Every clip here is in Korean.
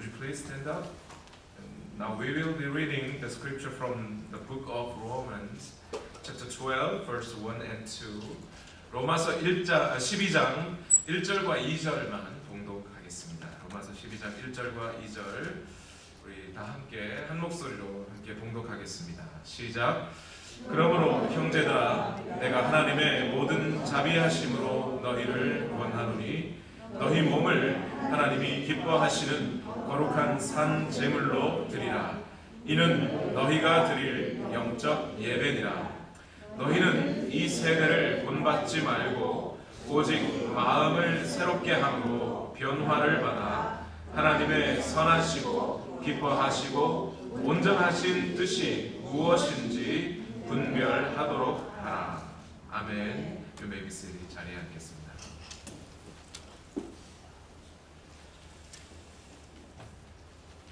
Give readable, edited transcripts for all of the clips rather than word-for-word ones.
Would you please stand up? And now we will be reading the scripture from the book of Romans, chapter 12, verse 1 and 2. 로마서 12장 1절과 2절만 봉독하겠습니다. 로마서 12장 1절과 2절 우리 다 함께 한 목소리로 함께 봉독하겠습니다. 시작. 그러므로 형제들아, 내가 하나님의 모든 자비하심으로 너희를 원하노니 너희 몸을 하나님이 기뻐하시는 거룩한 산 제물로 드리라. 이는 너희가 드릴 영적 예배니라. 너희는 이 세대를 본받지 말고 오직 마음을 새롭게 함으로 변화를 받아 하나님의 선하시고 기뻐하시고 온전하신 뜻이 무엇인지 분별하도록 하라. 아멘. 유메비스리 자리에 앉겠습니다.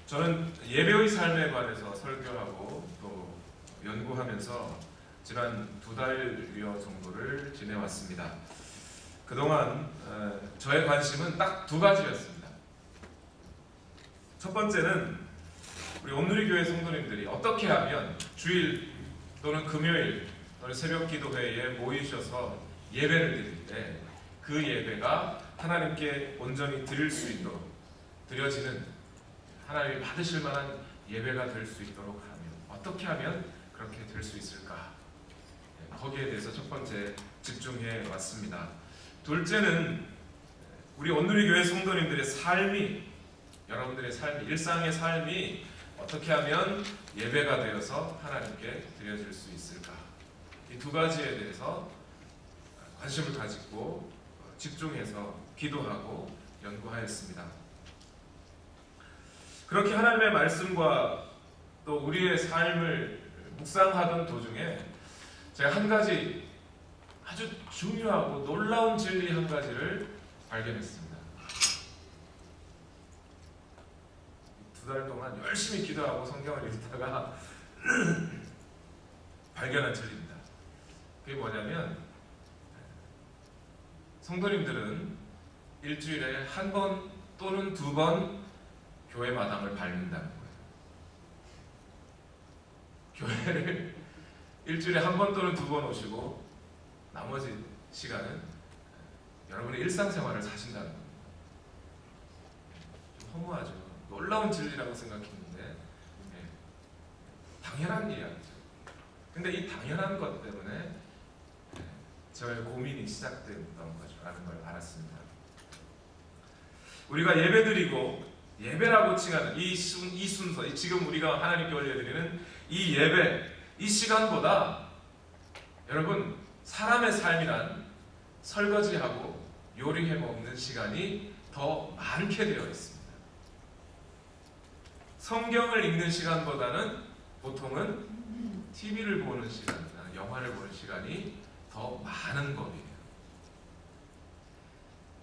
저는 예배의 삶에 관해서 설교하고 또 연구하면서 지난 2달여 정도를 지내왔습니다. 그동안 저의 관심은 딱 2가지였습니다. 첫 번째는 우리 온누리교회 성도님들이 어떻게 하면 주일 또는 금요일 또는 새벽 기도회에 모이셔서 예배를 드릴 때 그 예배가 하나님께 온전히 드릴 수 있도록 드려지는 하나님이 받으실 만한 예배가 될 수 있도록 하면 어떻게 하면 그렇게 될 수 있을까? 거기에 대해서 첫 번째 집중해 왔습니다. 둘째는 우리 온누리교회 성도님들의 삶이, 여러분들의 삶이, 일상의 삶이 어떻게 하면 예배가 되어서 하나님께 드려질 수 있을까? 이 2가지에 대해서 관심을 가지고 집중해서 기도하고 연구하였습니다. 그렇게 하나님의 말씀과 또 우리의 삶을 묵상하던 도중에 제가 한 가지 아주 중요하고 놀라운 진리 한 가지를 발견했습니다. 2달 동안 열심히 기도하고 성경을 읽다가 발견한 진리입니다. 그게 뭐냐면 성도님들은 일주일에 1번 또는 2번 교회 마당을 밟는다는 거예요. 교회를 일주일에 1번 또는 2번 오시고 나머지 시간은 여러분의 일상생활을 사신다는 겁니다. 좀 허무하죠. 놀라운 진리라고 생각했는데 당연한 이야기죠. 근데 이 당연한 것 때문에 저의 고민이 시작됐던 거라는 걸 알았습니다. 우리가 예배드리고 예배라고 칭하는 이 순서, 지금 우리가 하나님께 올려드리는 이 예배, 이 시간보다 여러분 사람의 삶이란 설거지하고 요리해 먹는 시간이 더 많게 되어 있습니다. 성경을 읽는 시간보다는 보통은 TV를 보는 시간이나 영화를 보는 시간이 더 많은 법이에요.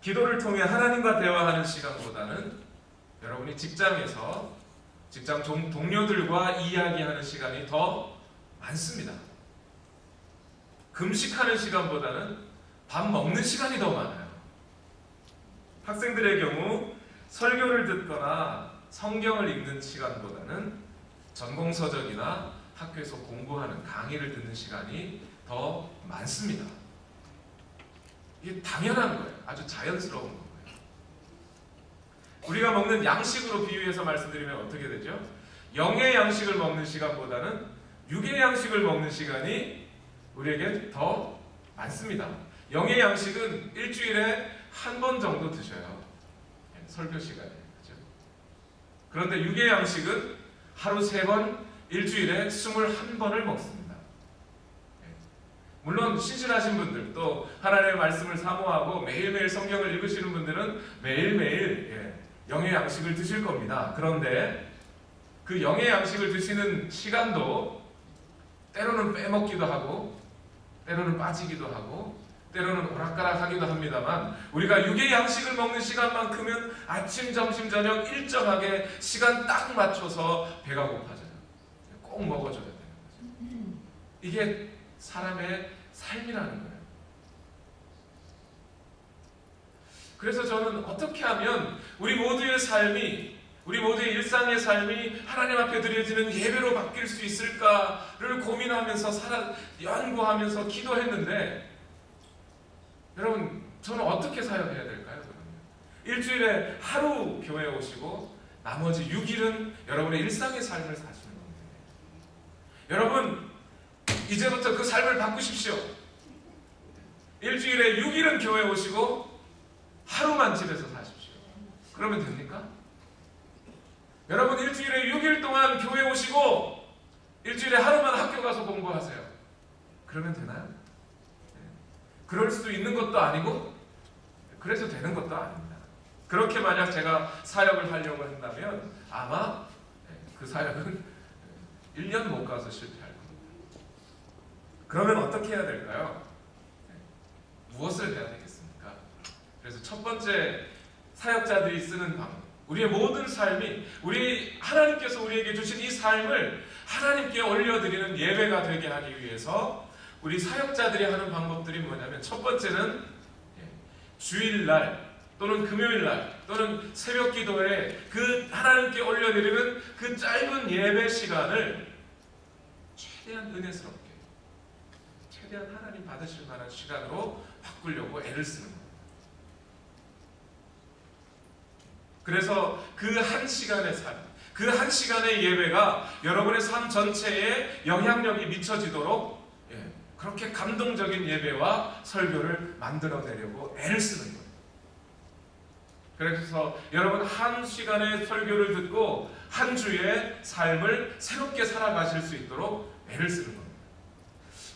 기도를 통해 하나님과 대화하는 시간보다는 여러분이 직장에서 직장 동료들과 이야기하는 시간이 더 많습니다. 금식하는 시간보다는 밥 먹는 시간이 더 많아요. 학생들의 경우 설교를 듣거나 성경을 읽는 시간보다는 전공서적이나 학교에서 공부하는 강의를 듣는 시간이 더 많습니다. 이게 당연한 거예요. 아주 자연스러운 거예요. 우리가 먹는 양식으로 비유해서 말씀드리면 어떻게 되죠? 영의 양식을 먹는 시간보다는 육의 양식을 먹는 시간이 우리에게 더 많습니다. 영의 양식은 일주일에 1번 정도 드셔요. 설교 시간에. 그렇죠? 그런데 육의 양식은 하루 3번, 일주일에 21번을 먹습니다. 물론 신실하신 분들, 또 하나님의 말씀을 사모하고 매일매일 성경을 읽으시는 분들은 매일매일 영의 양식을 드실 겁니다. 그런데 그 영의 양식을 드시는 시간도 때로는 빼먹기도 하고 때로는 빠지기도 하고 때로는 오락가락하기도 합니다만 우리가 육의 양식을 먹는 시간만큼은 아침, 점심, 저녁 일정하게 시간 딱 맞춰서 배가 고파져요. 꼭 먹어줘야 되는 거죠. 이게 사람의 삶이라는 거예요. 그래서 저는 어떻게 하면 우리 모두의 삶이 우리 모두의 일상의 삶이 하나님 앞에 드려지는 예배로 바뀔 수 있을까를 고민하면서 연구하면서 기도했는데, 여러분, 저는 어떻게 사역해야 될까요? 일주일에 하루 교회에 오시고 나머지 6일은 여러분의 일상의 삶을 사시는 겁니다. 여러분, 이제부터 그 삶을 바꾸십시오. 일주일에 6일은 교회에 오시고 하루만 집에서 사십시오. 그러면 됩니까? 여러분, 일주일에 6일 동안 교회에 오시고 일주일에 하루만 학교 가서 공부하세요. 그러면 되나요? 그럴 수 있는 것도 아니고 그래서 되는 것도 아닙니다. 그렇게 만약 제가 사역을 하려고 한다면 아마 그 사역은 1년 못 가서 실패할 겁니다. 그러면 어떻게 해야 될까요? 무엇을 해야 되겠습니까? 그래서 첫 번째, 사역자들이 쓰는 방법, 우리의 모든 삶이 하나님께서 우리에게 주신 이 삶을 하나님께 올려드리는 예배가 되게 하기 위해서 우리 사역자들이 하는 방법들이 뭐냐면, 첫 번째는 주일날 또는 금요일날 또는 새벽 기도에 그 하나님께 올려드리는 그 짧은 예배 시간을 최대한 은혜스럽게, 최대한 하나님 받으실 만한 시간으로 바꾸려고 애를 쓰는 겁니다. 그래서 그 한 시간의 삶, 그 한 시간의 예배가 여러분의 삶 전체에 영향력이 미쳐지도록 그렇게 감동적인 예배와 설교를 만들어내려고 애를 쓰는 거예요. 그래서 여러분, 한 시간의 설교를 듣고 한 주의 삶을 새롭게 살아가실 수 있도록 애를 쓰는 겁니다.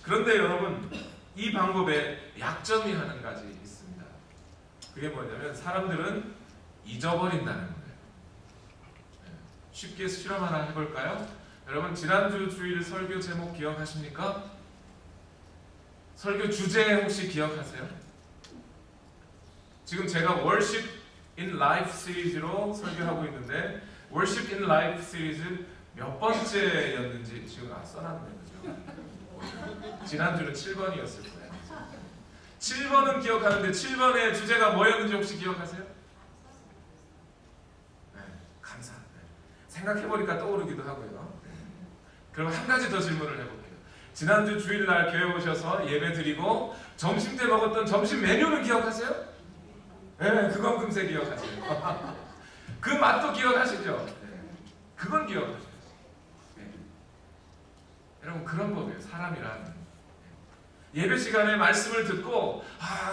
그런데 여러분, 이 방법에 약점이 한 가지 있습니다. 그게 뭐냐면, 사람들은 잊어버린다는 거예요. 쉽게 실험 하나 해볼까요? 여러분, 지난주 주일 설교 제목 기억하십니까? 설교 주제 혹시 기억하세요? 지금 제가 Worship in Life 시리즈로 설교하고 있는데, Worship in Life 시리즈 몇 번째였는지 지금 써놨네요. 그죠? 지난주는 7번이었을 거예요. 7번은 기억하는데 7번의 주제가 뭐였는지 혹시 기억하세요? 네, 감사. 네. 생각해보니까 떠오르기도 하고요. 그럼 한 가지 더 질문을 해볼게요. 지난주 주일날 교회 오셔서 예배 드리고 점심 때 먹었던 점심 메뉴는 기억하세요? 네, 그건 금세 기억하세요. 그 맛도 기억하시죠? 네, 그건 기억하셔요. 네. 여러분, 그런 법이에요. 사람이란. 예배 시간에 말씀을 듣고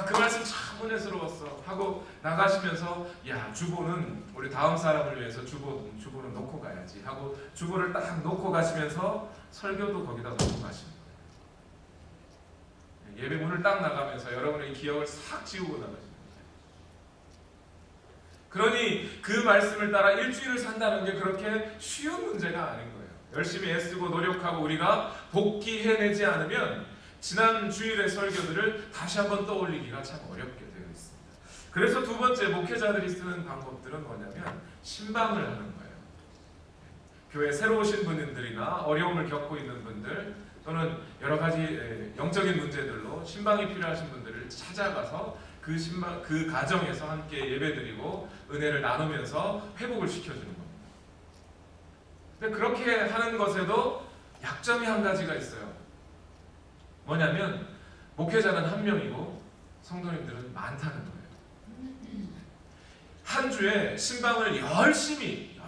그 말씀 참 은혜스러웠어 하고 나가시면서, 야, 주보는 우리 다음 사람을 위해서 주보는 놓고 가야지 하고 주보를 딱 놓고 가시면서 설교도 거기다 놓고 가시는 거예요. 예배 문을 딱 나가면서 여러분의 기억을 싹 지우고 나가시는 거예요. 그러니 그 말씀을 따라 일주일을 산다는 게 그렇게 쉬운 문제가 아닌 거예요. 열심히 애쓰고 노력하고 우리가 복기해내지 않으면 지난 주일의 설교들을 다시 한번 떠올리기가 참 어렵게 되어 있습니다. 그래서 두 번째, 목회자들이 쓰는 방법들은 뭐냐면 신방을 하는 거예요. 교회 새로 오신 분들이나 어려움을 겪고 있는 분들 또는 여러 가지 영적인 문제들로 신방이 필요하신 분들을 찾아가서 그 가정에서 함께 예배드리고 은혜를 나누면서 회복을 시켜주는 겁니다. 근데 그렇게 하는 것에도 약점이 한 가지가 있어요. 뭐냐면, 목회자는 한 명이고 성도님들은 많다는 거예요. 한 주에 신방을 열심히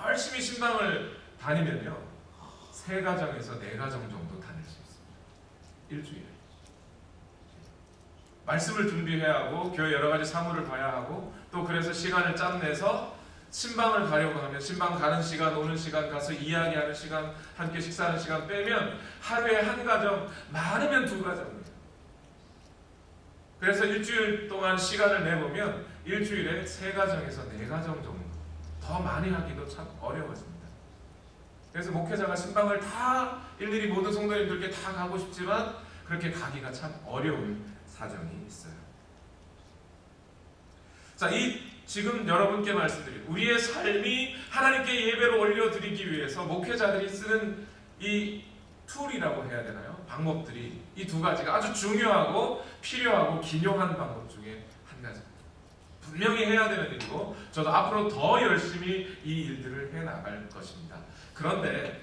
신방을 다니면요, 3가정에서 4가정 정도 다닐 수 있습니다. 일주일에. 말씀을 준비해야 하고 교회 여러 가지 사무를 봐야 하고 또 그래서 시간을 짬내서 신방을 가려고 하면 신방 가는 시간, 오는 시간, 가서 이야기하는 시간, 함께 식사하는 시간 빼면 하루에 한 가정, 많으면 2가정입니다. 그래서 일주일 동안 시간을 내보면 일주일에 3가정에서 4가정 정도, 더 많이 하기도 참 어려워집니다. 그래서 목회자가 신방을 다 일일이 모든 성도님들께 다 가고 싶지만 그렇게 가기가 참 어려운 사정이 있어요. 자, 지금 여러분께 말씀드린 우리의 삶이 하나님께 예배로 올려드리기 위해서 목회자들이 쓰는 이 툴이라고 해야 되나요? 방법들이 이 2가지가 아주 중요하고 필요하고 기묘한 방법 중에 한 가지입니다. 분명히 해야 되는 일이고 저도 앞으로 더 열심히 이 일들을 해나갈 것입니다. 그런데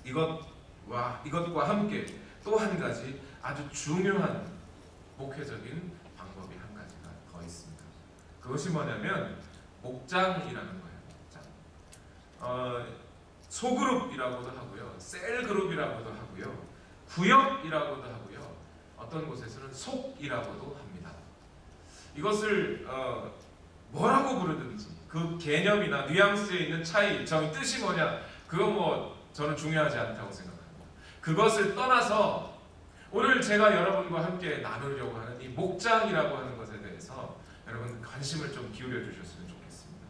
이것과 함께 또 한 가지 아주 중요한 목회적인 방법이 한 가지가 더 있습니다. 그것이 뭐냐면 목장이라는 거예요. 목장. 소그룹이라고도 하고요, 셀그룹이라고도 하고요, 구역이라고도 하고요, 어떤 곳에서는 속이라고도 합니다. 이것을 뭐라고 부르든지 그 개념이나 뉘앙스에 있는 차이, 저 뜻이 뭐냐, 그거 저는 중요하지 않다고 생각합니다. 그것을 떠나서 오늘 제가 여러분과 함께 나누려고 하는 이 목장이라고 하는 것에 대해서 여러분 관심을 좀 기울여 주셨으면 좋겠습니다.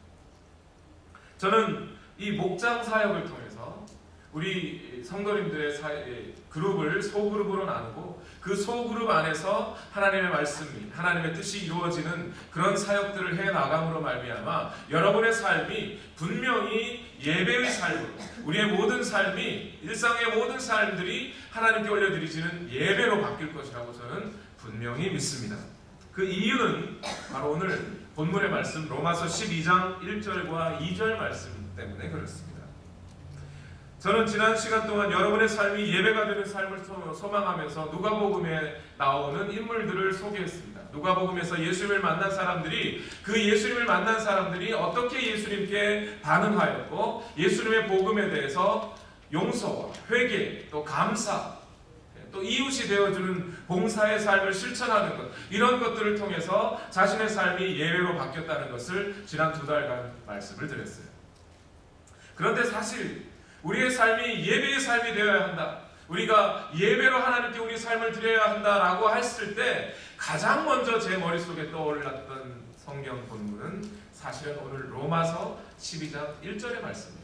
저는 이 목장 사역을 통해서 우리 성도님들의 그룹을 소그룹으로 나누고 그 소그룹 안에서 하나님의 말씀이, 하나님의 뜻이 이루어지는 그런 사역들을 해나감으로 말미암아 여러분의 삶이 분명히 예배의 삶으로, 우리의 모든 삶이, 일상의 모든 삶들이 하나님께 올려드리지는 예배로 바뀔 것이라고 저는 분명히 믿습니다. 그 이유는 바로 오늘 본문의 말씀 로마서 12장 1절과 2절 말씀 때문에 그렇습니다. 저는 지난 시간 동안 여러분의 삶이 예배가 되는 삶을 소망하면서 누가복음에 나오는 인물들을 소개했습니다. 누가복음에서 예수님을 만난 사람들이, 그 예수님을 만난 사람들이 어떻게 예수님께 반응하였고 예수님의 복음에 대해서 용서와 회개, 또 감사, 또 이웃이 되어주는 봉사의 삶을 실천하는 것, 이런 것들을 통해서 자신의 삶이 예배로 바뀌었다는 것을 지난 2달간 말씀을 드렸어요. 그런데 사실 우리의 삶이 예배의 삶이 되어야 한다, 우리가 예배로 하나님께 우리 삶을 드려야 한다라고 했을 때 가장 먼저 제 머릿속에 떠올랐던 성경 본문은 사실은 오늘 로마서 12장 1절의 말씀이에요.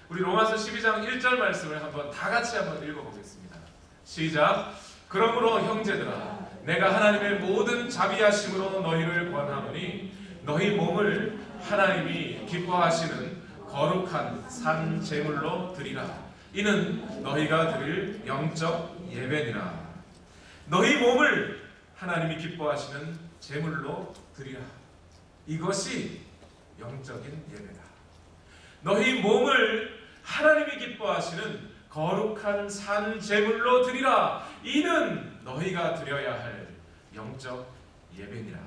우리 로마서 12장 1절 말씀을 다 같이 한번 읽어보겠습니다. 시작. 그러므로 형제들아, 내가 하나님의 모든 자비하심으로 너희를 권하노니 너희 몸을 하나님이 기뻐하시는 거룩한 산 제물로 드리라. 이는 너희가 드릴 영적 예배니라. 너희 몸을 하나님이 기뻐하시는 제물로 드리라. 이것이 영적인 예배다. 너희 몸을 하나님이 기뻐하시는 거룩한 산 제물로 드리라. 이는 너희가 드려야 할 영적 예배니라.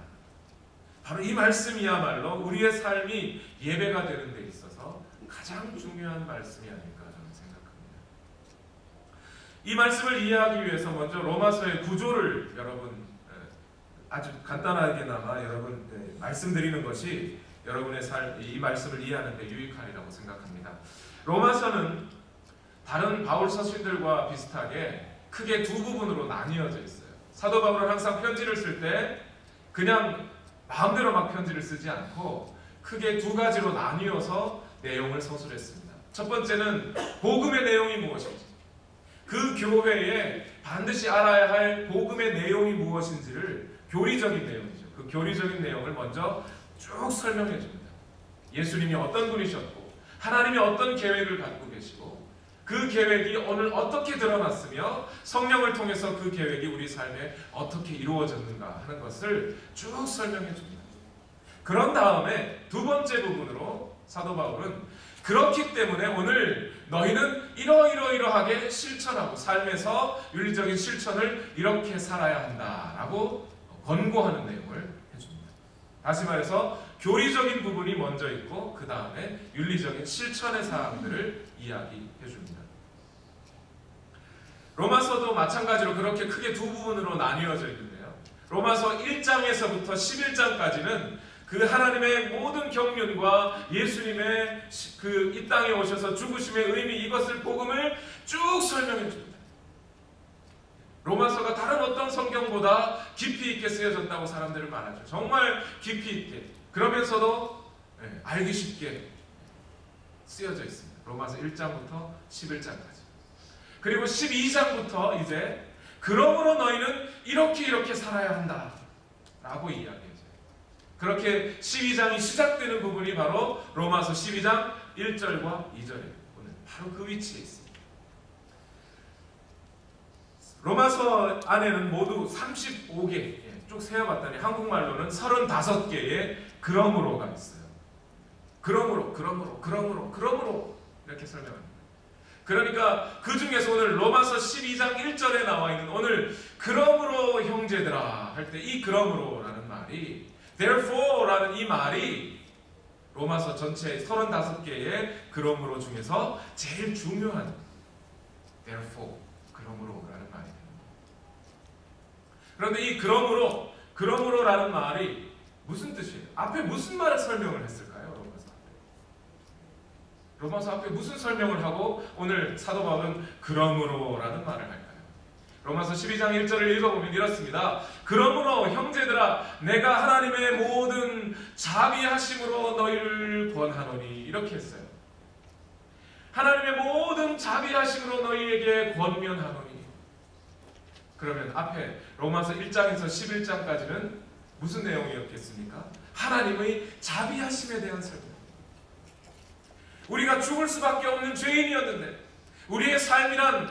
바로 이 말씀이야말로 우리의 삶이 예배가 되는 데 있어서 가장 중요한 말씀이 아닐까 저는 생각합니다. 이 말씀을 이해하기 위해서 먼저 로마서의 구조를 여러분 아주 간단하게나마 여러분 말씀드리는 것이 여러분의 삶, 이 말씀을 이해하는 데 유익하리라고 생각합니다. 로마서는 다른 바울 서신들과 비슷하게 크게 두 부분으로 나뉘어져 있어요. 사도 바울은 항상 편지를 쓸 때 그냥 마음대로 막 편지를 쓰지 않고 크게 두 가지로 나뉘어서 내용을 서술했습니다. 첫 번째는 복음의 내용이 무엇인지, 그 교회에 반드시 알아야 할 복음의 내용이 무엇인지를, 교리적인 내용이죠. 그 교리적인 내용을 먼저 쭉 설명해 줍니다. 예수님이 어떤 분이셨고 하나님이 어떤 계획을 갖고 계시고 그 계획이 오늘 어떻게 드러났으며 성령을 통해서 그 계획이 우리 삶에 어떻게 이루어졌는가 하는 것을 쭉 설명해 줍니다. 그런 다음에 두 번째 부분으로 사도 바울은 그렇기 때문에 오늘 너희는 이러이러하게 실천하고 삶에서 윤리적인 실천을 이렇게 살아야 한다라고 권고하는 내용을 해줍니다. 다시 말해서 교리적인 부분이 먼저 있고 그 다음에 윤리적인 실천의 사항들을 이야기해 줍니다. 로마서도 마찬가지로 그렇게 크게 두 부분으로 나뉘어져 있는데요. 로마서 1장에서부터 11장까지는 그 하나님의 모든 경륜과 예수님의 그 이 땅에 오셔서 죽으심의 의미, 이것을 복음을 쭉 설명해 줍니다. 로마서가 다른 어떤 성경보다 깊이 있게 쓰여졌다고 사람들은 말하죠. 정말 깊이 있게, 그러면서도 알기 쉽게 쓰여져 있습니다. 로마서 1장부터 11장까지. 그리고 12장부터 이제 그러므로 너희는 이렇게 살아야 한다 라고 이야기해요. 그렇게 12장이 시작되는 부분이 바로 로마서 12장 1절과 2절에 오늘 바로 그 위치에 있습니다. 로마서 안에는 모두 35개, 쭉 세어봤더니 한국말로는 35개의 그러므로가 있어요. 그러므로 이렇게 설명합니다. 그러니까 그 중에서 오늘 로마서 12장 1절에 나와 있는 오늘 그러므로 형제들아 할 때 이 그러므로라는 말이 therefore라는 이 말이 로마서 전체 35개의 그러므로 중에서 제일 중요한 therefore 그러므로라는 말이에요. 그런데 이 그러므로라는 말이 무슨 뜻이에요? 앞에 무슨 말을 설명을 했을까요? 로마서 앞에 무슨 설명을 하고 오늘 사도 바울은 그러므로라는 말을 할까요? 로마서 12장 1절을 읽어보면 이렇습니다. 그러므로 형제들아 내가 하나님의 모든 자비하심으로 너희를 권하노니 이렇게 했어요. 하나님의 모든 자비하심으로 너희에게 권면하노니. 그러면 앞에 로마서 1장에서 11장까지는 무슨 내용이었겠습니까? 하나님의 자비하심에 대한 설명. 우리가 죽을 수밖에 없는 죄인이었는데 우리의 삶이란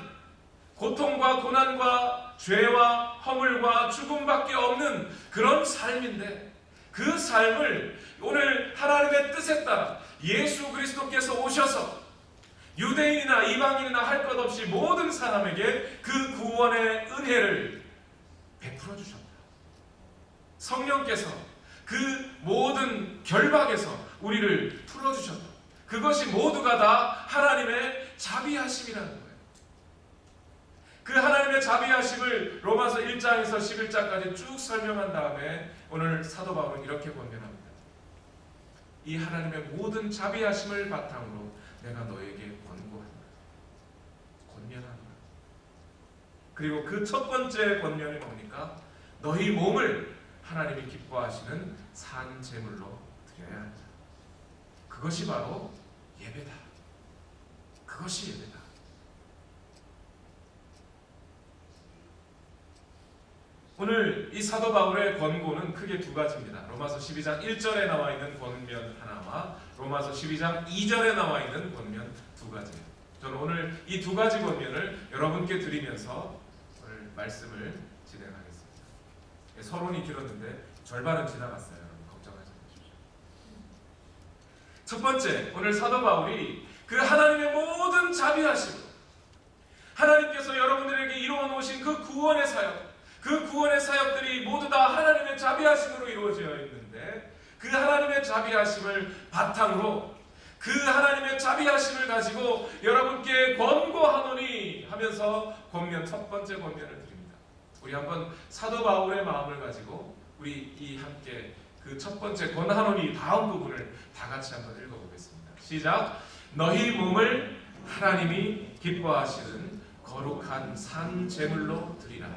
고통과 고난과 죄와 허물과 죽음밖에 없는 그런 삶인데 그 삶을 오늘 하나님의 뜻에 따라 예수 그리스도께서 오셔서 유대인이나 이방인이나 할 것 없이 모든 사람에게 그 구원의 은혜를 베풀어 주셨다. 성령께서 그 모든 결박에서 우리를 풀어주셨다. 그것이 모두가 다 하나님의 자비하심이라는 거예요. 그 하나님의 자비하심을 로마서 1장에서 11장까지 쭉 설명한 다음에 오늘 사도 바울은 이렇게 권면합니다. 이 하나님의 모든 자비하심을 바탕으로 내가 너에게 권고한다. 권면한다. 그리고 그 첫 번째 권면이 뭡니까? 너희 몸을 하나님이 기뻐하시는 산 제물로 드려야 한다. 그것이 바로 예배다. 그것이 예배다. 오늘 이 사도 바울의 권고는 크게 두 가지입니다. 로마서 12장 1절에 나와 있는 권면 하나와 로마서 12장 2절에 나와 있는 권면 두 가지예요. 저는 오늘 이 두 가지 권면을 여러분께 드리면서 오늘 말씀을 진행하겠습니다. 서론이 길었는데 절반은 지나갔어요. 여러분 걱정하지 마십시오. 첫 번째, 오늘 사도 바울이 그 하나님의 모든 자비하심으로 하나님께서 여러분들에게 이루어 놓으신 그 구원의 사역, 그 구원의 사역들이 모두 다 하나님의 자비하심으로 이루어져 있는데 그 하나님의 자비하심을 바탕으로 그 하나님의 자비하심을 가지고 여러분께 권고하노니 하면서 권면, 첫 번째 권면을 드립니다. 우리 한번 사도 바울의 마음을 가지고 우리 이 함께 그 첫 번째 권하노니 다음 부분을 다 같이 한번 읽어보겠습니다. 시작! 너희 몸을 하나님이 기뻐하시는 거룩한 산 제물로 드리라.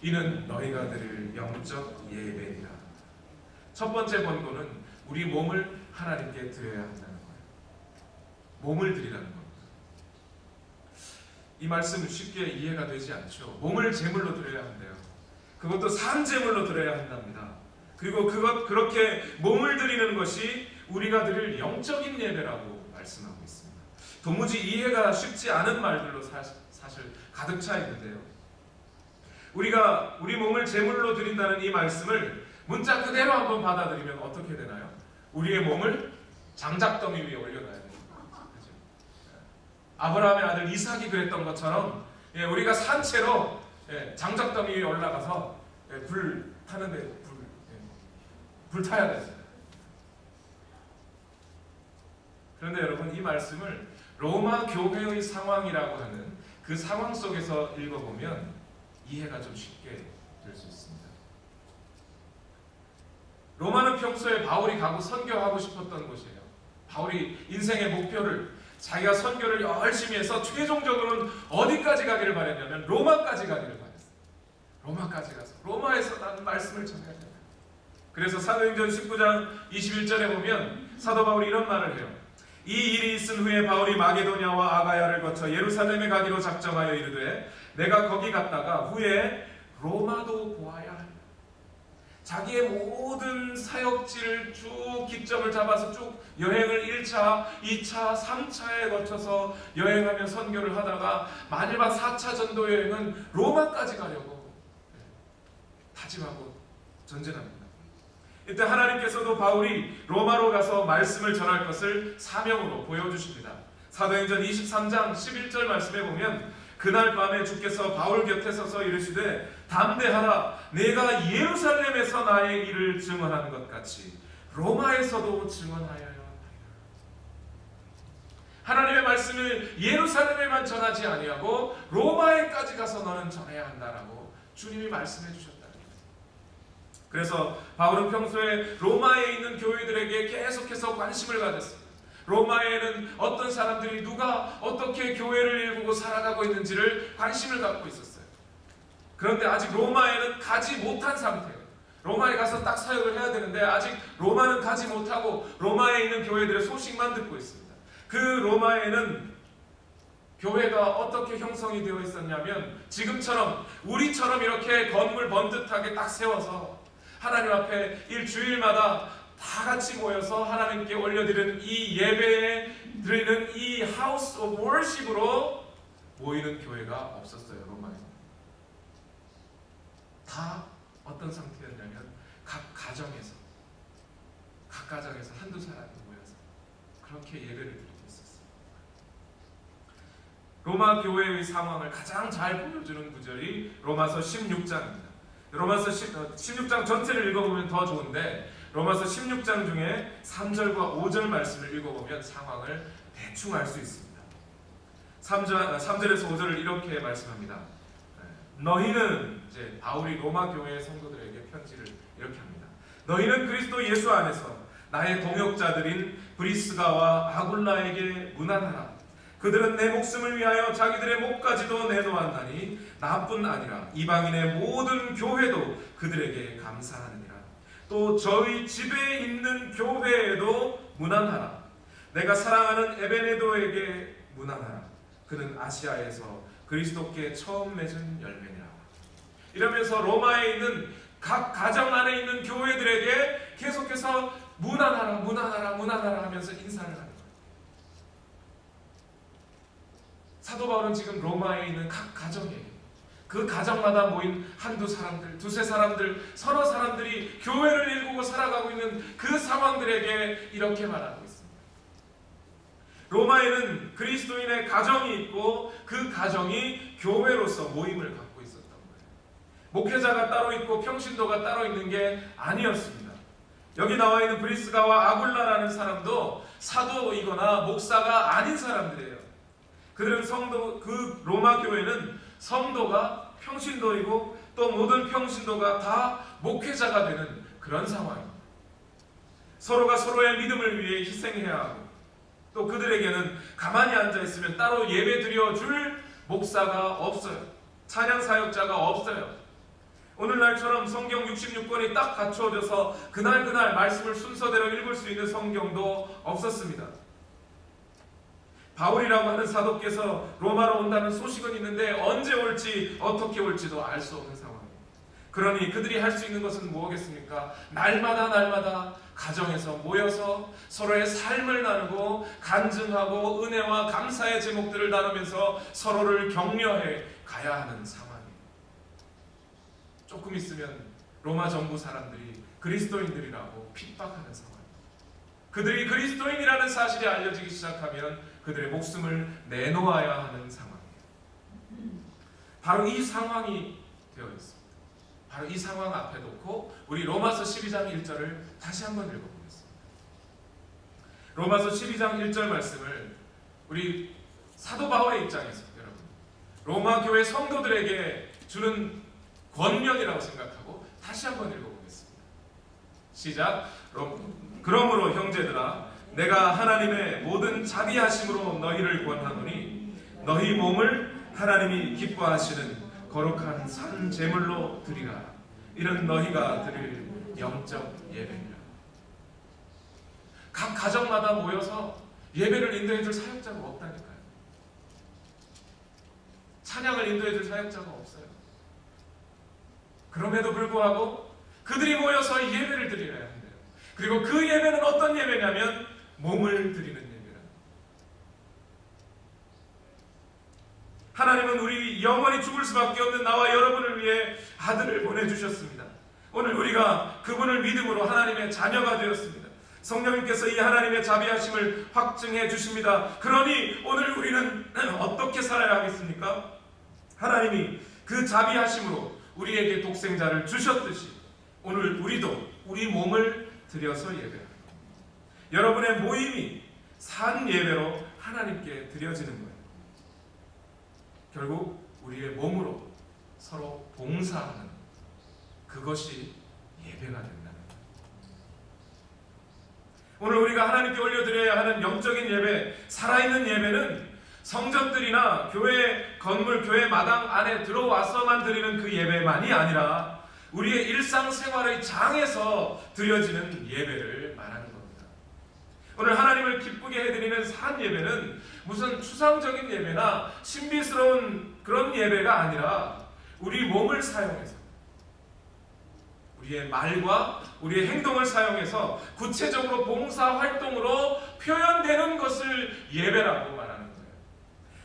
이는 너희가 드릴 영적 예배니라. 첫 번째 권고는 우리 몸을 하나님께 드려야 한다는 거예요. 몸을 드리라는 겁니다. 이 말씀은 쉽게 이해가 되지 않죠. 몸을 제물로 드려야 한대요. 그것도 산 제물로 드려야 한답니다. 그리고 그렇게 몸을 드리는 것이 우리가 드릴 영적인 예배라고 말씀하고 있습니다. 도무지 이해가 쉽지 않은 말들로 사실 가득 차 있는데요. 우리가 우리 몸을 제물로 드린다는 이 말씀을 문자 그대로 한번 받아들이면 어떻게 되나요? 우리의 몸을 장작더미 위에 올려놔야 됩니다. 그렇죠? 아브라함의 아들 이삭이 그랬던 것처럼 우리가 산채로 장작더미 위에 올라가서 불 타는데 불 타야 됩니다. 그런데 여러분 이 말씀을 로마 교회의 상황이라고 하는 그 상황 속에서 읽어보면 이해가 좀 쉽게 될 수 있습니다. 로마는 평소에 바울이 가고 선교하고 싶었던 곳이에요. 바울이 인생의 목표를 자기가 선교를 열심히 해서 최종적으로는 어디까지 가기를 바랬냐면 로마까지 가기를 바랬어요. 로마까지 가서 로마에서 나는 말씀을 전해야 된다. 그래서 사도행전 19장 21절에 보면 사도 바울이 이런 말을 해요. 이 일이 있은 후에 바울이 마게도냐와 아가야를 거쳐 예루살렘에 가기로 작정하여 이르되 내가 거기 갔다가 후에 로마도 보아야 한다. 자기의 모든 사역지를 쭉 기점을 잡아서 쭉 여행을 1차, 2차, 3차에 거쳐서 여행하며 선교를 하다가 마지막 4차 전도 여행은 로마까지 가려고 다짐하고 전진합니다. 이때 하나님께서도 바울이 로마로 가서 말씀을 전할 것을 사명으로 보여주십니다. 사도행전 23장 11절 말씀에 보면 그날 밤에 주께서 바울 곁에 서서 이르시되 담대하라 내가 예루살렘에서 나의 일을 증언하는 것 같이 로마에서도 증언하여야 하리라. 하나님의 말씀을 예루살렘에만 전하지 아니하고 로마에까지 가서 너는 전해야 한다라고 주님이 말씀해 주셨다. 그래서 바울은 평소에 로마에 있는 교회들에게 계속해서 관심을 가졌습니다. 로마에는 어떤 사람들이 누가 어떻게 교회를 일구고 살아가고 있는지를 관심을 갖고 있었어요. 그런데 아직 로마에는 가지 못한 상태예요. 로마에 가서 딱 사역을 해야 되는데 아직 로마는 가지 못하고 로마에 있는 교회들의 소식만 듣고 있습니다. 그 로마에는 교회가 어떻게 형성이 되어 있었냐면 지금처럼 우리처럼 이렇게 건물 번듯하게 딱 세워서 하나님 앞에 일주일마다 다 같이 모여서 하나님께 올려드리는 이 예배에 드리는 이 하우스 오브 워십으로 모이는 교회가 없었어요. 로마에. 다 어떤 상태였냐면 각 가정에서 한두 사람이 모여서 그렇게 예배를 드리고 있었어요. 로마 교회의 상황을 가장 잘 보여주는 구절이 로마서 16장입니다. 로마서 16장 전체를 읽어보면 더 좋은데 로마서 16장 중에 3절과 5절 말씀을 읽어보면 상황을 대충 알 수 있습니다. 3절에서 5절을 이렇게 말씀합니다. 너희는 이제 바울이 로마 교회의 성도들에게 편지를 이렇게 합니다. 너희는 그리스도 예수 안에서 나의 동역자들인 브리스가와 아굴라에게 문안하라. 그들은 내 목숨을 위하여 자기들의 목까지도 내놓았나니 나뿐 아니라 이방인의 모든 교회도 그들에게 감사하느니라. 또 저희 집에 있는 교회에도 문안하라. 내가 사랑하는 에베네도에게 문안하라. 그는 아시아에서 그리스도께 처음 맺은 열매니라. 이러면서 로마에 있는 각 가정 안에 있는 교회들에게 계속해서 문안하라 하면서 인사를 합니다. 사도 바울은 지금 로마에 있는 각 가정에 그 가정마다 모인 한두 사람들, 두세 사람들, 서너 사람들이 교회를 일구고 살아가고 있는 그 상황들에게 이렇게 말하고 있습니다. 로마에는 그리스도인의 가정이 있고 그 가정이 교회로서 모임을 갖고 있었던 거예요. 목회자가 따로 있고 평신도가 따로 있는 게 아니었습니다. 여기 나와 있는 브리스가와 아굴라라는 사람도 사도이거나 목사가 아닌 사람들이에요. 그들은 그 로마 교회는 성도가 평신도이고 또 모든 평신도가 다 목회자가 되는 그런 상황입니다. 서로가 서로의 믿음을 위해 희생해야 하고 또 그들에게는 가만히 앉아있으면 따로 예배 드려줄 목사가 없어요. 찬양 사역자가 없어요. 오늘날처럼 성경 66권이 딱 갖추어져서 그날 말씀을 순서대로 읽을 수 있는 성경도 없었습니다. 바울이라고 하는 사도께서 로마로 온다는 소식은 있는데 언제 올지 어떻게 올지도 알 수 없는 상황입니다. 그러니 그들이 할 수 있는 것은 무엇겠습니까? 날마다 가정에서 모여서 서로의 삶을 나누고 간증하고 은혜와 감사의 제목들을 나누면서 서로를 격려해 가야 하는 상황이에요. 조금 있으면 로마 정부 사람들이 그리스도인들이라고 핍박하는 상황입니다. 그들이 그리스도인이라는 사실이 알려지기 시작하면 그들의 목숨을 내놓아야 하는 상황이에요. 바로 이 상황이 되어 있습니다. 바로 이 상황 앞에 놓고 우리 로마서 12장 1절을 다시 한번 읽어보겠습니다. 로마서 12장 1절 말씀을 우리 사도 바울의 입장에서 여러분 로마 교회 성도들에게 주는 권면이라고 생각하고 다시 한번 읽어보겠습니다. 시작. 그러므로 형제들아 내가 하나님의 모든 자비하심으로 너희를 권하노니 너희 몸을 하나님이 기뻐하시는 거룩한 산 제물로 드리라. 이는 너희가 드릴 영적 예배니라. 각 가정마다 모여서 예배를 인도해줄 사역자가 없다니까요. 찬양을 인도해줄 사역자가 없어요. 그럼에도 불구하고 그들이 모여서 예배를 드리려야 한대요. 그리고 그 예배는 어떤 예배냐면 몸을 드리는 예배라. 하나님은 우리 영원히 죽을 수밖에 없는 나와 여러분을 위해 아들을 보내주셨습니다. 오늘 우리가 그분을 믿음으로 하나님의 자녀가 되었습니다. 성령님께서 이 하나님의 자비하심을 확증해 주십니다. 그러니 오늘 우리는 어떻게 살아야 하겠습니까? 하나님이 그 자비하심으로 우리에게 독생자를 주셨듯이 오늘 우리도 우리 몸을 드려서 예배합니다. 여러분의 모임이 산 예배로 하나님께 드려지는 거예요. 결국 우리의 몸으로 서로 봉사하는 그것이 예배가 된다는 거예요. 오늘 우리가 하나님께 올려드려야 하는 영적인 예배, 살아있는 예배는 성전들이나 교회 건물, 교회 마당 안에 들어와서만 드리는 그 예배만이 아니라 우리의 일상생활의 장에서 드려지는 예배를 말하는 겁니다. 오늘 하나님을 기쁘게 해드리는 산 예배는 무슨 추상적인 예배나 신비스러운 그런 예배가 아니라 우리 몸을 사용해서 우리의 말과 우리의 행동을 사용해서 구체적으로 봉사활동으로 표현되는 것을 예배라고 말하는 거예요.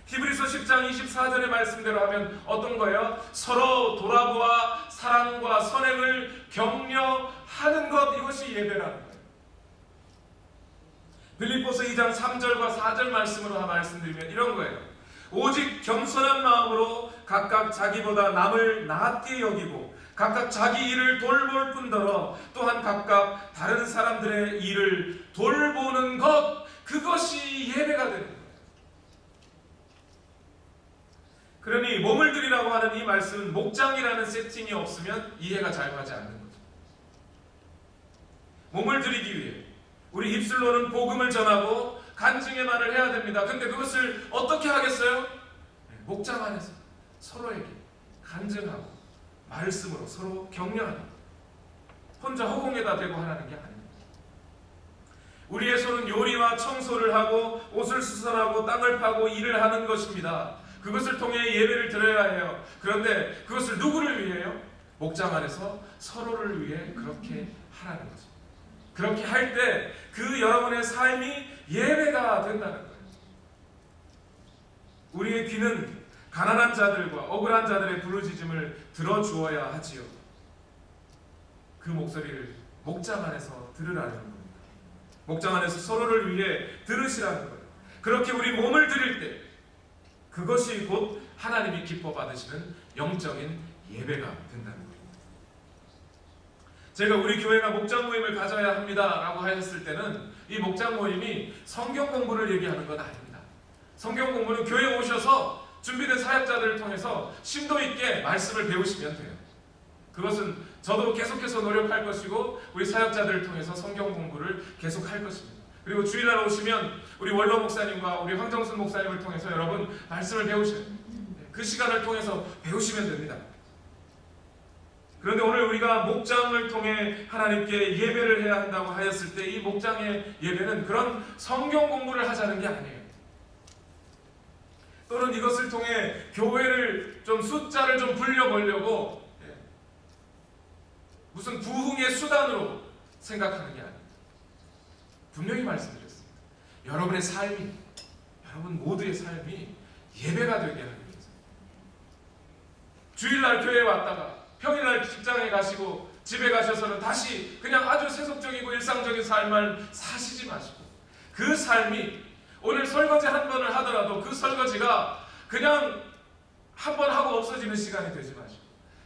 히브리서 10장 24절의 말씀대로 하면 어떤 거예요? 서로 돌아보아 사랑과 선행을 격려하는 것, 이것이 예배라는 거예요. 빌립보서 2장 3절과 4절 말씀으로 말씀드리면 이런 거예요. 오직 겸손한 마음으로 각각 자기보다 남을 낫게 여기고 각각 자기 일을 돌볼 뿐더러 또한 각각 다른 사람들의 일을 돌보는 것, 그것이 예배가 되는 거예요. 그러니 몸을 드리라고 하는 이 말씀은 목장이라는 세팅이 없으면 이해가 잘 가지 않는 거죠. 몸을 드리기 위해 우리 입술로는 복음을 전하고 간증의 말을 해야 됩니다. 근데 그것을 어떻게 하겠어요? 목장 안에서 서로에게 간증하고 말씀으로 서로 격려하는, 혼자 허공에다 대고 하라는 게 아닙니다. 우리의 손은 요리와 청소를 하고 옷을 수선하고 땅을 파고 일을 하는 것입니다. 그것을 통해 예배를 드려야 해요. 그런데 그것을 누구를 위해요? 목장 안에서 서로를 위해 그렇게 하라는 거죠. 그렇게 할 때 그 여러분의 삶이 예배가 된다는 거예요. 우리의 귀는 가난한 자들과 억울한 자들의 부르짖음을 들어주어야 하지요. 그 목소리를 목장 안에서 들으라는 겁니다. 목장 안에서 서로를 위해 들으시라는 거예요. 그렇게 우리 몸을 드릴 때 그것이 곧 하나님이 기뻐 받으시는 영적인 예배가 된다는 거예요. 제가 우리 교회가 목장 모임을 가져야 합니다 라고 하셨을 때는 이 목장 모임이 성경 공부를 얘기하는 건 아닙니다. 성경 공부는 교회에 오셔서 준비된 사역자들을 통해서 심도 있게 말씀을 배우시면 돼요. 그것은 저도 계속해서 노력할 것이고 우리 사역자들을 통해서 성경 공부를 계속할 것입니다. 그리고 주일날 오시면 우리 원로 목사님과 우리 황정순 목사님을 통해서 여러분 말씀을 배우셔요. 그 시간을 통해서 배우시면 됩니다. 그런데 오늘 우리가 목장을 통해 하나님께 예배를 해야 한다고 하였을 때 이 목장의 예배는 그런 성경 공부를 하자는 게 아니에요. 또는 이것을 통해 교회를 좀 숫자를 좀 불려보려고 무슨 부흥의 수단으로 생각하는 게 아닙니다. 분명히 말씀드렸습니다. 여러분의 삶이, 여러분 모두의 삶이 예배가 되게 하는 거죠. 주일날 교회에 왔다가 평일날 직장에 가시고 집에 가셔서는 다시 그냥 아주 세속적이고 일상적인 삶을 사시지 마시고 그 삶이 오늘 설거지 한 번을 하더라도 그 설거지가 그냥 한 번 하고 없어지는 시간이 되지 마시고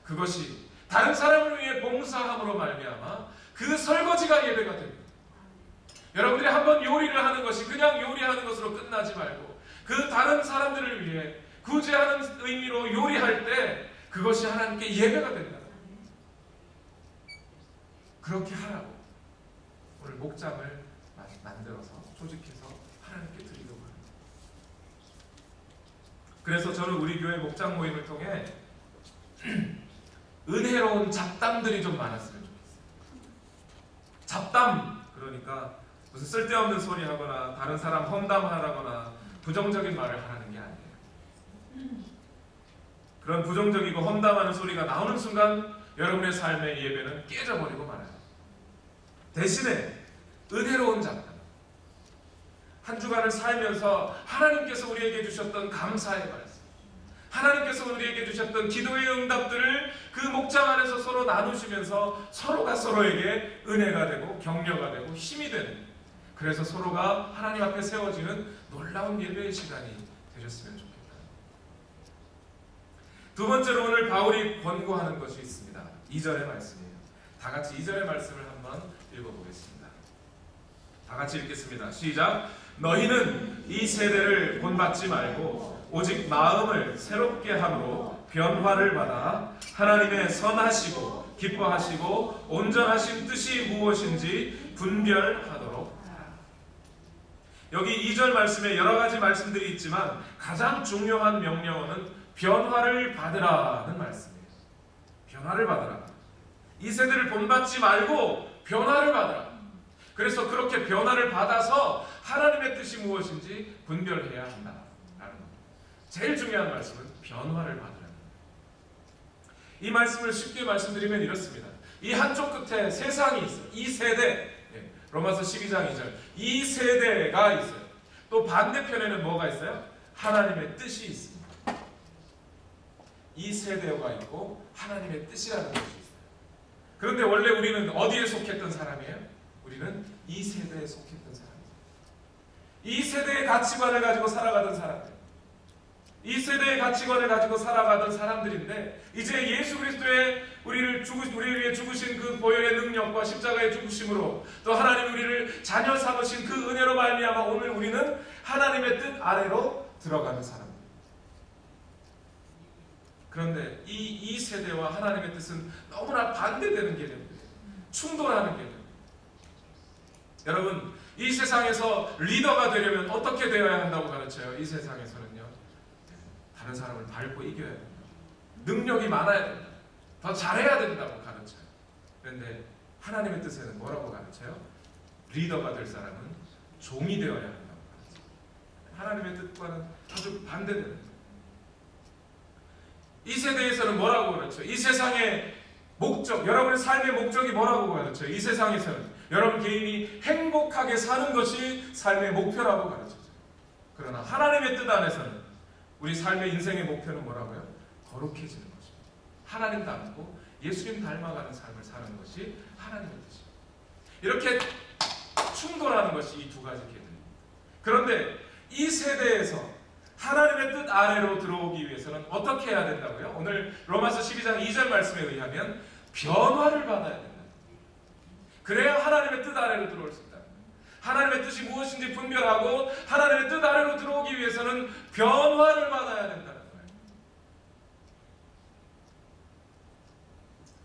그것이 다른 사람을 위해 봉사함으로 말미암아 그 설거지가 예배가 됩니다. 여러분들이 한 번 요리를 하는 것이 그냥 요리하는 것으로 끝나지 말고 그 다른 사람들을 위해 구제하는 의미로 요리할 때 그것이 하나님께 예배가 된다. 그렇게 하라고 오늘 목장을 만들어서 조직해서 하나님께 드리려고 합니다. 그래서 저는 우리 교회 목장 모임을 통해 은혜로운 잡담들이 좀 많았으면 좋겠어요. 잡담, 그러니까 무슨 쓸데없는 소리 하거나 다른 사람 험담하거나 부정적인 말을 하라는 게 아니에요. 그런 부정적이고 험담하는 소리가 나오는 순간 여러분의 삶의 예배는 깨져버리고 말아요. 대신에 은혜로운 잡담, 한 주간을 살면서 하나님께서 우리에게 주셨던 감사의 말씀, 하나님께서 우리에게 주셨던 기도의 응답들을 그 목장 안에서 서로 나누시면서 서로가 서로에게 은혜가 되고 격려가 되고 힘이 되는, 그래서 서로가 하나님 앞에 세워지는 놀라운 예배의 시간이 되셨으면 좋겠다. 두 번째로 오늘 바울이 권고하는 것이 있습니다. 2절의 말씀이에요. 다 같이 2절의 말씀을 한번 읽어보겠습니다. 다 같이 읽겠습니다. 시작. 너희는 이 세대를 본받지 말고 오직 마음을 새롭게 함으로 변화를 받아 하나님의 선하시고 기뻐하시고 온전하신 뜻이 무엇인지 분별하도록 하라. 여기 2절 말씀에 여러 가지 말씀들이 있지만 가장 중요한 명령어는 변화를 받으라는 말씀이에요. 변화를 받으라. 이 세대를 본받지 말고 변화를 받으라. 그래서 그렇게 변화를 받아서 하나님의 뜻이 무엇인지 분별해야 한다라는 겁니다. 제일 중요한 말씀은 변화를 받으라는 겁니다. 이 말씀을 쉽게 말씀드리면 이렇습니다. 이 한쪽 끝에 세상이 있어요. 이 세대, 로마서 12장 2절, 이 세대가 있어요. 또 반대편에는 뭐가 있어요? 하나님의 뜻이 있습니다. 이 세대가 있고 하나님의 뜻이라는 것이 있어요. 그런데 원래 우리는 어디에 속했던 사람이에요? 우리는 이 세대에 속했던 사람이에요. 이 세대의 가치관을 가지고 살아가던 사람들, 이 세대의 가치관을 가지고 살아가던 사람들인데 이제 예수 그리스도의 우리를 위해 죽으신 그 보혈의 능력과 십자가의 죽으심으로 또 하나님 우리를 자녀 삼으신 그 은혜로 말미암아 오늘 우리는 하나님의 뜻 아래로 들어가는 사람입니다. 그런데 이 세대와 하나님의 뜻은 너무나 반대되는 개념이에요. 충돌하는 개념. 여러분, 이 세상에서 리더가 되려면 어떻게 되어야 한다고 가르쳐요? 이 세상에서는요, 다른 사람을 밟고 이겨야 된다. 능력이 많아야 된다. 더 잘해야 된다고 가르쳐요. 그런데 하나님의 뜻에는 뭐라고 가르쳐요? 리더가 될 사람은 종이 되어야 한다고 가르쳐요. 하나님의 뜻과는 아주 반대되는 거예요. 이 세대에서는 뭐라고 가르쳐요? 이 세상의 목적, 여러분의 삶의 목적이 뭐라고 가르쳐요? 이 세상에서는 여러분 개인이 행복하게 사는 것이 삶의 목표라고 가르쳐요. 그러나 하나님의 뜻 안에서는 우리 삶의 인생의 목표는 뭐라고요? 거룩해지는 것입니다. 하나님 닮고 예수님 닮아가는 삶을 사는 것이 하나님의 뜻입니다. 이렇게 충돌하는 것이 이 두 가지 개념입니다. 그런데 이 세대에서 하나님의 뜻 아래로 들어오기 위해서는 어떻게 해야 된다고요? 오늘 로마서 12장 2절 말씀에 의하면 변화를 받아야 된다. 그래야 하나님의 뜻 아래로 들어올 수 있다. 하나님의 뜻이 무엇인지 분별하고 하나님의 뜻 아래로 들어오기 위해서는 변화를 받아야 된다는 거예요.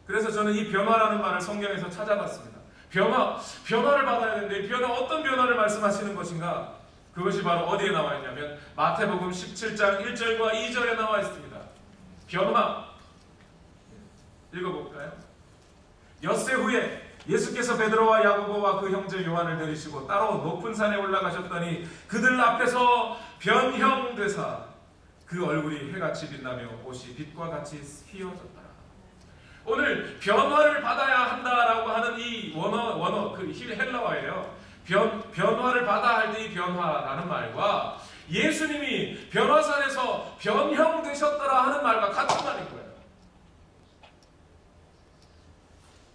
그래서 저는 이 변화라는 말을 성경에서 찾아봤습니다. 변화를 받아야 되는데 변화, 어떤 변화를 말씀하시는 것인가? 그것이 바로 어디에 나와 있냐면 마태복음 17장 1절과 2절에 나와 있습니다. 변화. 읽어볼까요? 엿새 후에 예수께서 베드로와 야고보와 그 형제 요한을 데리시고 따로 높은 산에 올라가셨더니 그들 앞에서 변형되사 그 얼굴이 해같이 빛나며 옷이 빛과 같이 휘어졌더라. 오늘 변화를 받아야 한다라고 하는 이 원어 그 헬라어예요. 변화를 받아 할 때 이 변화라는 말과 예수님이 변화산에서 변형되셨더라 하는 말과 같은 말인 거예요.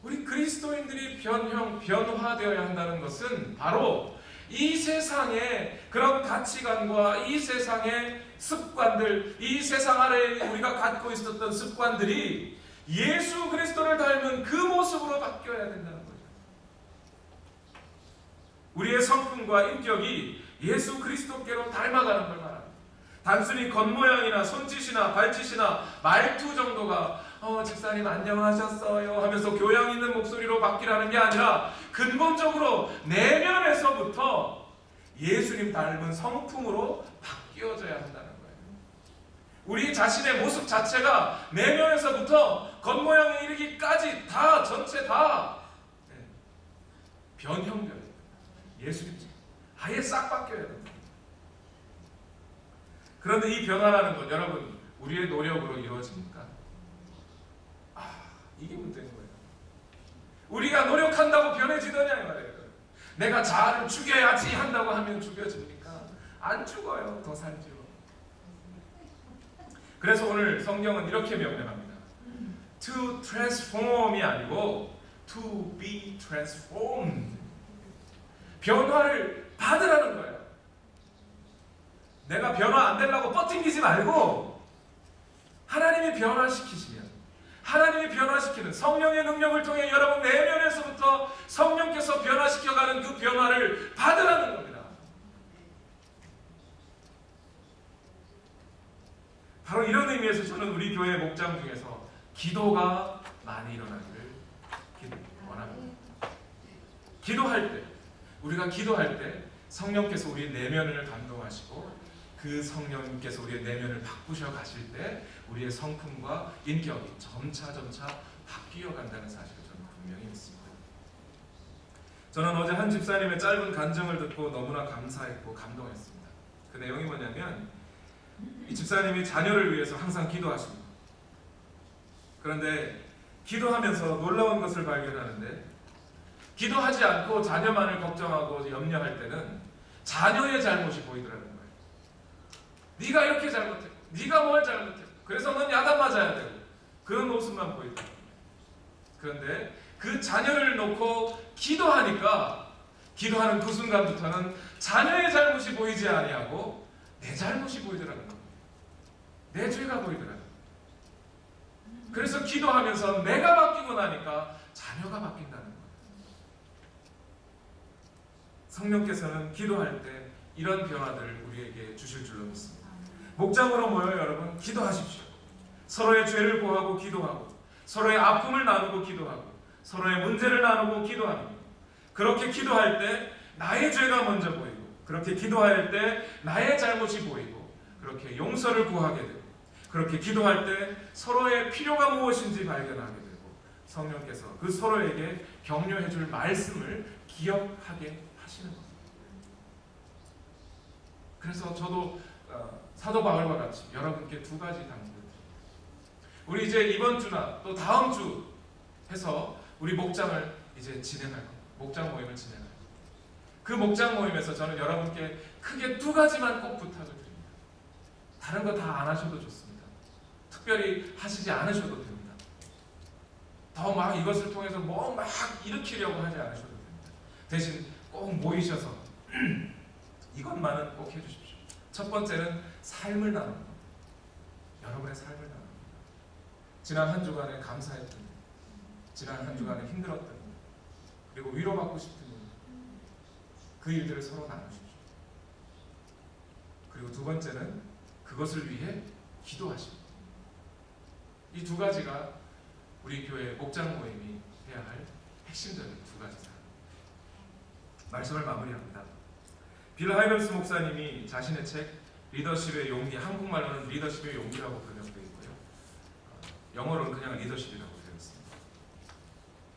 우리 그리스도인들이 변화되어야 한다는 것은 바로 이 세상의 그런 가치관과 이 세상의 습관들, 이 세상 아래 우리가 갖고 있었던 습관들이 예수 그리스도를 닮은 그 모습으로 바뀌어야 된다는 거죠. 우리의 성품과 인격이 예수 그리스도께로 닮아가는 걸 말합니다. 단순히 겉모양이나 손짓이나 발짓이나 말투 정도가 집사님 안녕하셨어요 하면서 교양 있는 목소리로 바뀌라는 게 아니라 근본적으로 내면에서부터 예수님 닮은 성품으로 바뀌어져야 한다는 거예요. 우리 자신의 모습 자체가 내면에서부터 겉모양에 이르기까지 다 전체 다 변형되어야 됩니다. 예수님처럼 아예 싹 바뀌어야 됩니다. 그런데 이 변화라는 건 여러분 우리의 노력으로 이루어집니까? 이게 문제인 거예요. 우리가 노력한다고 변해지더냐 이 말이에요. 내가 자아를 죽여야지 한다고 하면 죽여집니까? 안 죽어요. 더 살죠. 그래서 오늘 성경은 이렇게 명령합니다. To transform이 아니고 to be transformed. 변화를 받으라는 거예요. 내가 변화 안 되려고 뻗팅기지 말고 하나님이 변화시키시면, 하나님이 변화시키는 성령의 능력을 통해 여러분 내면에서부터 성령께서 변화시켜가는 그 변화를 받으라는 겁니다. 바로 이런 의미에서 저는 우리 교회 목장 중에서 기도가 많이 일어나기를 원합니다. 기도할 때, 우리가 기도할 때 성령께서 우리의 내면을 감동하시고 그 성령님께서 우리의 내면을 바꾸셔 가실 때 우리의 성품과 인격이 점차 바뀌어 간다는 사실을 저는 분명히 믿습니다. 저는 어제 한 집사님의 짧은 간증을 듣고 너무나 감사했고 감동했습니다. 그 내용이 뭐냐면 이 집사님이 자녀를 위해서 항상 기도하십니다. 그런데 기도하면서 놀라운 것을 발견하는데, 기도하지 않고 자녀만을 걱정하고 염려할 때는 자녀의 잘못이 보이더라는 거예요. 네가 이렇게 잘못해, 네가 뭘 잘못해, 그래서 넌 야단 맞아야 되고, 그런 모습만 보이더라고요. 그런데 그 자녀를 놓고 기도하니까 기도하는 그 순간부터는 자녀의 잘못이 보이지 아니하고 내 잘못이 보이더라는 겁니다. 내 죄가 보이더라고요. 그래서 기도하면서 내가 바뀌고 나니까 자녀가 바뀐다는 거예요. 성령께서는 기도할 때 이런 변화들을 우리에게 주실 줄로 믿습니다. 목장으로 모여 여러분 기도하십시오. 서로의 죄를 고하고 기도하고, 서로의 아픔을 나누고 기도하고, 서로의 문제를 나누고 기도합니다. 그렇게 기도할 때 나의 죄가 먼저 보이고, 그렇게 기도할 때 나의 잘못이 보이고, 그렇게 용서를 구하게 되고, 그렇게 기도할 때 서로의 필요가 무엇인지 발견하게 되고, 성령께서 그 서로에게 격려해 줄 말씀을 기억하게 하시는 겁니다. 그래서 저도 사도 바울과 같이 여러분께 두 가지 당부를 드립니다. 우리 이제 이번 주나 또 다음 주 해서 우리 목장을 이제 진행할 겁니다. 목장 모임을 진행할 겁니다. 그 목장 모임에서 저는 여러분께 크게 두 가지만 꼭 부탁을 드립니다. 다른 거 다 안 하셔도 좋습니다. 특별히 하시지 않으셔도 됩니다. 더 막 이것을 통해서 뭐 막 일으키려고 하지 않으셔도 됩니다. 대신 꼭 모이셔서 이것만은 꼭 해주십시오. 첫 번째는 삶을 나누는 겁니다. 여러분의 삶을 나누는 겁니다. 지난 한 주간에 감사했던 일, 지난 한 주간에 힘들었던 일, 그리고 위로받고 싶은 일, 그 일들을 서로 나누십시오. 그리고 두 번째는 그것을 위해 기도하십니다. 이 두 가지가 우리 교회 목장 모임이 해야 할 핵심적인 두 가지 사항입니다. 말씀을 마무리합니다. 빌 하이번스 목사님이 자신의 책 리더십의 용기, 한국말로는 리더십의 용기라고 번역되어 있고요. 영어로는 그냥 리더십이라고 되어 있습니다.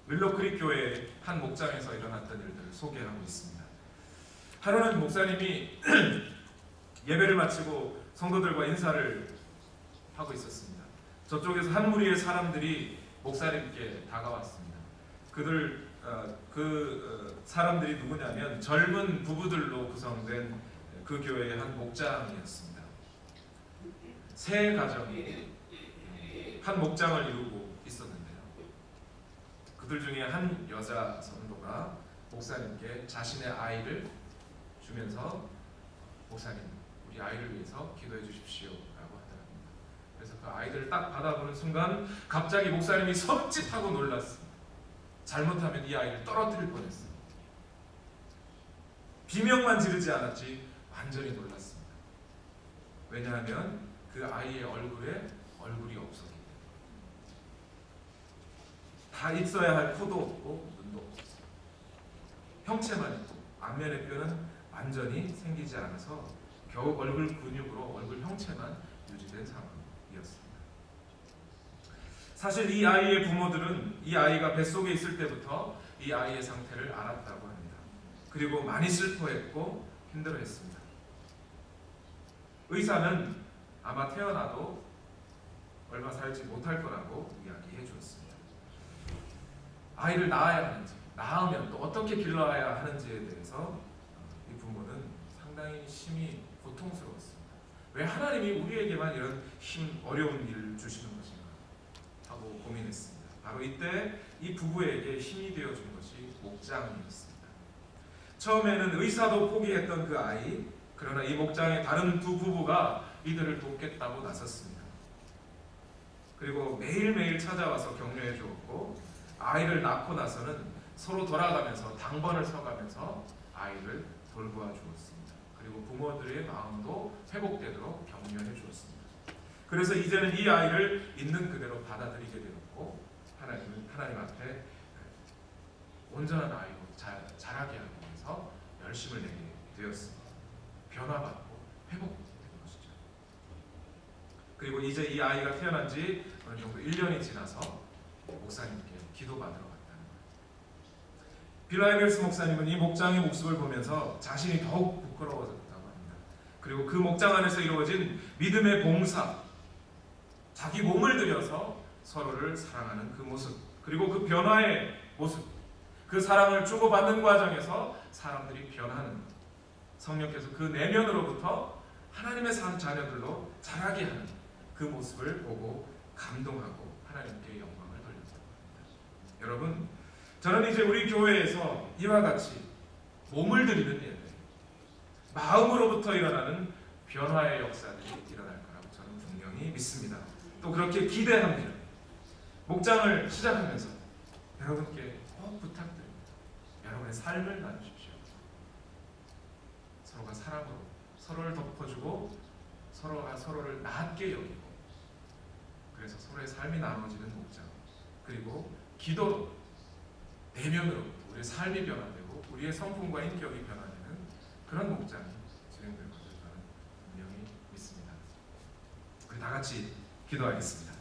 윌로크릭 교회의 한 목장에서 일어났던 일들을 소개하고 있습니다. 하루는 목사님이 예배를 마치고 성도들과 인사를 하고 있었습니다. 저쪽에서 한 무리의 사람들이 목사님께 다가왔습니다. 사람들이 누구냐면 젊은 부부들로 구성된 그 교회의 한 목장이었습니다. 세 가정이 한 목장을 이루고 있었는데요. 그들 중에 한 여자 성도가 목사님께 자신의 아이를 주면서 목사님, 우리 아이를 위해서 기도해 주십시오 라고 하더랍니다. 그래서 그 아이들을 딱 받아보는 순간 갑자기 목사님이 섬찟하고 놀랐습니다. 잘못하면 이 아이를 떨어뜨릴 뻔했어요. 비명만 지르지 않았지 완전히 놀랐습니다. 왜냐하면 그 아이의 얼굴에 얼굴이 없었기 때문에. 다 있어야 할 코도 없고 눈도 없었어요. 형체만 있고 안면의 뼈는 완전히 생기지 않아서 겨우 얼굴 근육으로 얼굴 형체만 유지된 상황이었습니다. 사실 이 아이의 부모들은 이 아이가 뱃속에 있을 때부터 이 아이의 상태를 알았다고 합니다. 그리고 많이 슬퍼했고 힘들어했습니다. 의사는 아마 태어나도 얼마 살지 못할 거라고 이야기해 주었습니다. 아이를 낳아야 하는지, 낳으면 또 어떻게 길러야 하는지에 대해서 이 부모는 상당히 심히 고통스러웠습니다. 왜 하나님이 우리에게만 이런 어려운 일을 주시는 것인가 하고 고민했습니다. 바로 이때 이 부부에게 힘이 되어준 것이 목장이었습니다. 처음에는 의사도 포기했던 그 아이, 그러나 이 목장의 다른 두 부부가 이들을 돕겠다고 나섰습니다. 그리고 매일매일 찾아와서 격려해 주었고, 아이를 낳고 나서는 서로 돌아가면서 당번을 서가면서 아이를 돌보아 주었습니다. 그리고 부모들의 마음도 회복되도록 격려해 주었습니다. 그래서 이제는 이 아이를 있는 그대로 받아들이게 되었고, 하나님 앞에 온전한 아이로 자라게 하기 위해서 열심을 내게 되었습니다. 변화받고 회복된 것이죠. 그리고 이제 이 아이가 태어난 지 어느 정도 1년이 지나서 목사님께 기도받으러 갔다는 거예요. 빌라이벨스 목사님은 이 목장의 모습을 보면서 자신이 더욱 부끄러워졌다고 합니다. 그리고 그 목장 안에서 이루어진 믿음의 봉사, 자기 몸을 들여서 서로를 사랑하는 그 모습, 그리고 그 변화의 모습, 그 사랑을 주고받는 과정에서 사람들이 변하는, 성령께서 그 내면으로부터 하나님의 자녀들로 자라게 하는 그 모습을 보고 감동하고 하나님께 영광을 돌렸다고 합니다. 여러분, 저는 이제 우리 교회에서 이와 같이 몸을 들이는 예배, 마음으로부터 일어나는 변화의 역사들이 일어날 거라고 저는 분명히 믿습니다. 또 그렇게 기대합니다. 목장을 시작하면서 여러분께 꼭 부탁드립니다. 여러분의 삶을 나누십시오. 서로가 사랑으로 서로를 덮어주고 서로가 서로를 낮게 여기고, 그래서 서로의 삶이 나눠지는 목장, 그리고 기도로 내면으로 우리의 삶이 변화되고 우리의 성품과 인격이 변화되는 그런 목장이 진행될 것을 저는 분명히 믿습니다. 우리 다 같이 기도하겠습니다.